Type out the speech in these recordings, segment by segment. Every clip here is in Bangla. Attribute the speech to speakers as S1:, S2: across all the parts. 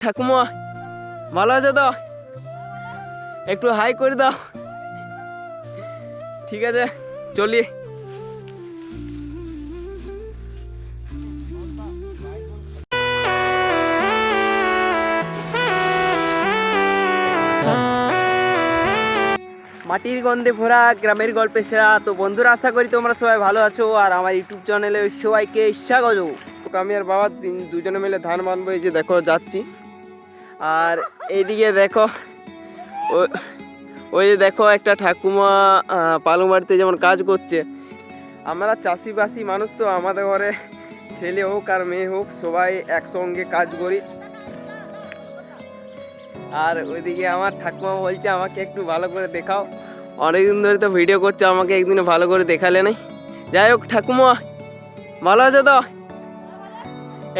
S1: ঠাকুমা ভালো আছে তো? একটু হাই করে দাও। ঠিক আছে চলি। মাটির গন্ধে ভরা গ্রামের গল্পে সেরা। তো বন্ধুরা, আশা করি তোমরা সবাই ভালো আছো আর আমার ইউটিউব চ্যানেলে সবাইকে স্বাগত। আমি আর বাবা দুজনে মিলে ধান বানবো। এই যে দেখো যাচ্ছি, আর এইদিকে দেখো ওই যে দেখো একটা ঠাকুমা পালং বাড়িতে যেমন কাজ করছে। আমরা চাষিবাসী মানুষ, তো আমাদের ঘরে ছেলে হোক আর মেয়ে হোক সবাই একসঙ্গে কাজ করি। আর ওইদিকে আমার ঠাকুমা বলছে আমাকে একটু ভালো করে দেখাও। অনেকদিন ধরে তো ভিডিও করছে, আমাকে একদিনও ভালো করে দেখালে নাই। যাই হোক ঠাকুমা ভালো আছে তো?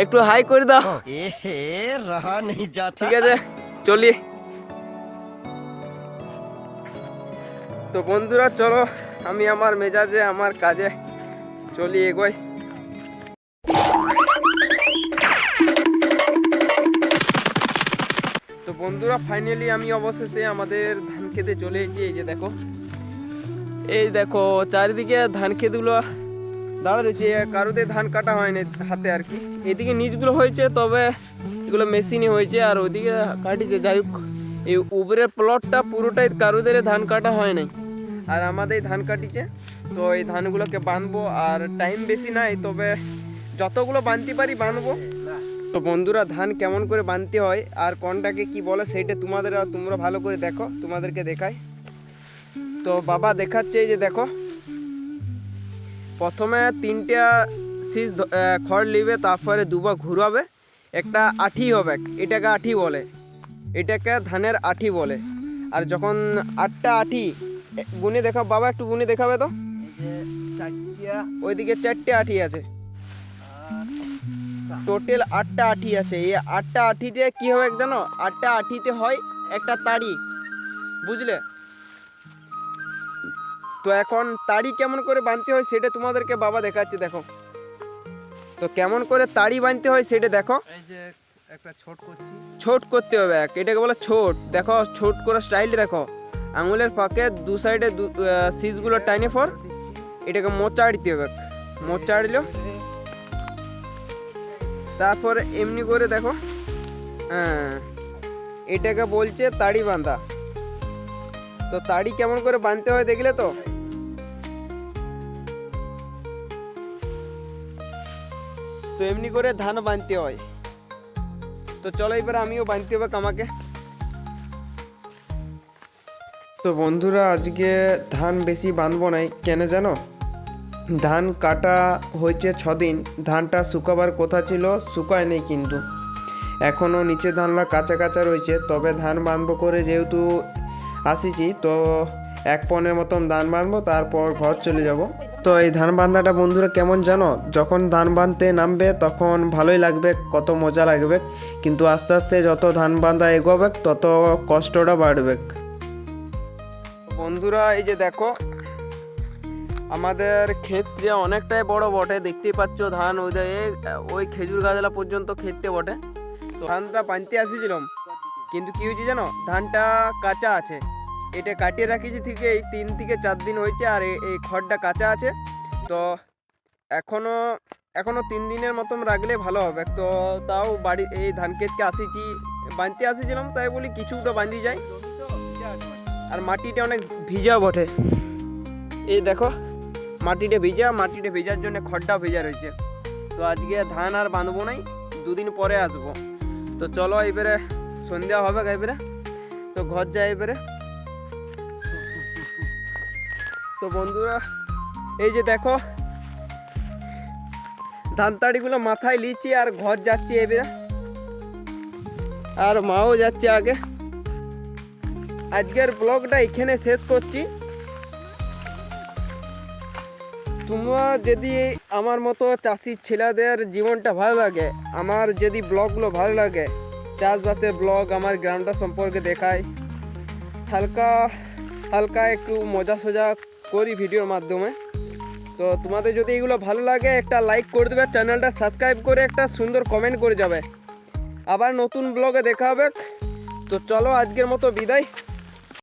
S1: একটু হাই করে দাও। ঠিক আছে চলি। তো বন্ধুরা চলো, আমি আমার মেজাজে আমার কাজে চলি, এগোই। তো বন্ধুরা ফাইনালি আমি অবশেষে আমাদের ধান খেতে চলে এসেছি। এই দেখো চারিদিকে ধান ক্ষেতগুলো দাঁড়া রয়েছে। কারোতে ধান কাটা হয়নি হাতে আর কি। এদিকে নিচগুলো হয়েছে, তবে এগুলো মেশিনে হয়েছে, আর ওইদিকে কাটিছে। যাই হোক, এই উপরের প্লটটা পুরোটাই কারোদের ধান কাটা হয় নাই, আর আমাদের ধান কাটিছে। তো এই ধানগুলোকে বাঁধবো, আর টাইম বেশি নাই, তবে যতগুলো বাঁধতে পারি বাঁধবো। তো বন্ধুরা, ধান কেমন করে বাঁধতে হয় আর কোনটাকে কি বলে সেইটা তোমরা ভালো করে দেখো, তোমাদেরকে দেখাই। তো বাবা দেখাচ্ছে, এই যে দেখো, প্রথমে 3টা শীষ খড় নিবে, তারপরে দুবার ঘুরাবে, একটা আঠি হবে, এটাকে আঠি বলে, এটাকে ধানের আঠি বলে। আর যখন 8টা আঠি গুনে দেখাও বাবা, একটু গুনে দেখাবে তো। ওইদিকে 4টে আঠি আছে, টোটাল 8টা আঠি আছে। এই 8টা আঠিতে কি হবে জানো? 8টা আঠিতে হয় একটা তাড়ি, বুঝলে? তো এখন তাড়ি কেমন করে বাঁধতে হয় সেটা তোমাদেরকে বাবা দেখাচ্ছে, দেখো। তো কেমন করে তাড়ি বাঁধতে হয় সেটা দেখো।
S2: এই যে একটা
S1: ছোট করতে হবে, এটাকে বলে ছোট। দেখো ছোট করার স্টাইলটা দেখো। আঙুলের ফাঁকে দু সাইডে শীষগুলো টাইনে পর এটাকে মোচাড়িতে হবে। মোচাড়িল, তারপর এমনি করে দেখো, হ্যাঁ, এটাকে বলছে তাড়ি বাঁধা। তো তাড়ি কেমন করে বাঁধতে হয় দেখলে তো? তো এমনি করে ধান বাঁধতে হয়। তো চলো এবার আমিও বাঁধতে হবে আমাকে। তো বন্ধুরা, আজকে ধান বেশি বাঁধবো নাই, কেন জানো? ধান কাটা হয়েছে 6 দিন, ধানটা শুকাবার কথা ছিল, শুকায় নেই, কিন্তু এখনও নিচে ধানলা কাঁচা কাঁচা রয়েছে। তবে ধান বাঁধবো করে যেহেতু আসিছি, তো 1 পনের মতন ধান বাঁধবো, তারপর ঘর চলে যাব। তো এই ধান বাঁধাটা বন্ধুরা কেমন জানো? যখন ধান বাঁধতে নামবে তখন ভালোই লাগবে, কত মজা লাগবে, কিন্তু আস্তে আস্তে যত ধান বাঁধা এগোবে তত কষ্টটা বাড়বে। বন্ধুরা এই যে দেখো, আমাদের ক্ষেত যে অনেকটাই বড় বটে, দেখতেই পাচ্ছ। ধান ওই খেজুর গাছলা পর্যন্ত ক্ষেততে বটে। তো ধানটা বাঁধতে আসিছিলাম, কিন্তু কি হয়েছে জানো? ধানটা কাঁচা আছে। এটা কাটিয়ে রাখিছি থেকে এই 3 থেকে 4 দিন হয়েছে, আর এই খড়টা কাঁচা আছে। তো এখনো 3 দিনের মতন রাখলে ভালো হবে। তো তাও বাড়ি এই ধান ক্ষেতকে বাঁধতে আসিছিলাম, তাই বলি কিছুটা বাঁধি যায়। আর মাটিটা অনেক ভিজা বটে, এই দেখো মাটিটা ভিজার জন্য খড়টাও ভিজা রয়েছে। তো আজকে ধান আর বাঁধবো নাই, 2 দিন পরে আসবো। তো চলো এবারে সন্ধ্যা হবে, এবারে তো ঘর যাই এবারে। তো বন্ধুরা এই যে দেখো, ধান তাড়িগুলো মাথায় লিচ্ছি আর ঘর যাচ্ছি এবারে, আর মাও যাচ্ছে আগে। আজকের ব্লগটা এখানে শেষ করছি। তোমরা যদি আমার মতো চাষি ছেলেদের জীবনটা ভালো লাগে, আমার যদি ব্লগগুলো ভালো লাগে, চাষবাসের ব্লগ, আমার গ্রামটা সম্পর্কে দেখায়, হালকা হালকা একটু মজা সজা করি ভিডিওর মাধ্যমে। তো তোমাদের যদি এগুলো ভালো লাগে একটা লাইক করে দেবে, চ্যানেলটা সাবস্ক্রাইব করে একটা সুন্দর কমেন্ট করে যাবে। আবার নতুন ব্লগে দেখা হবে। তো চলো আজকের মতো বিদায়।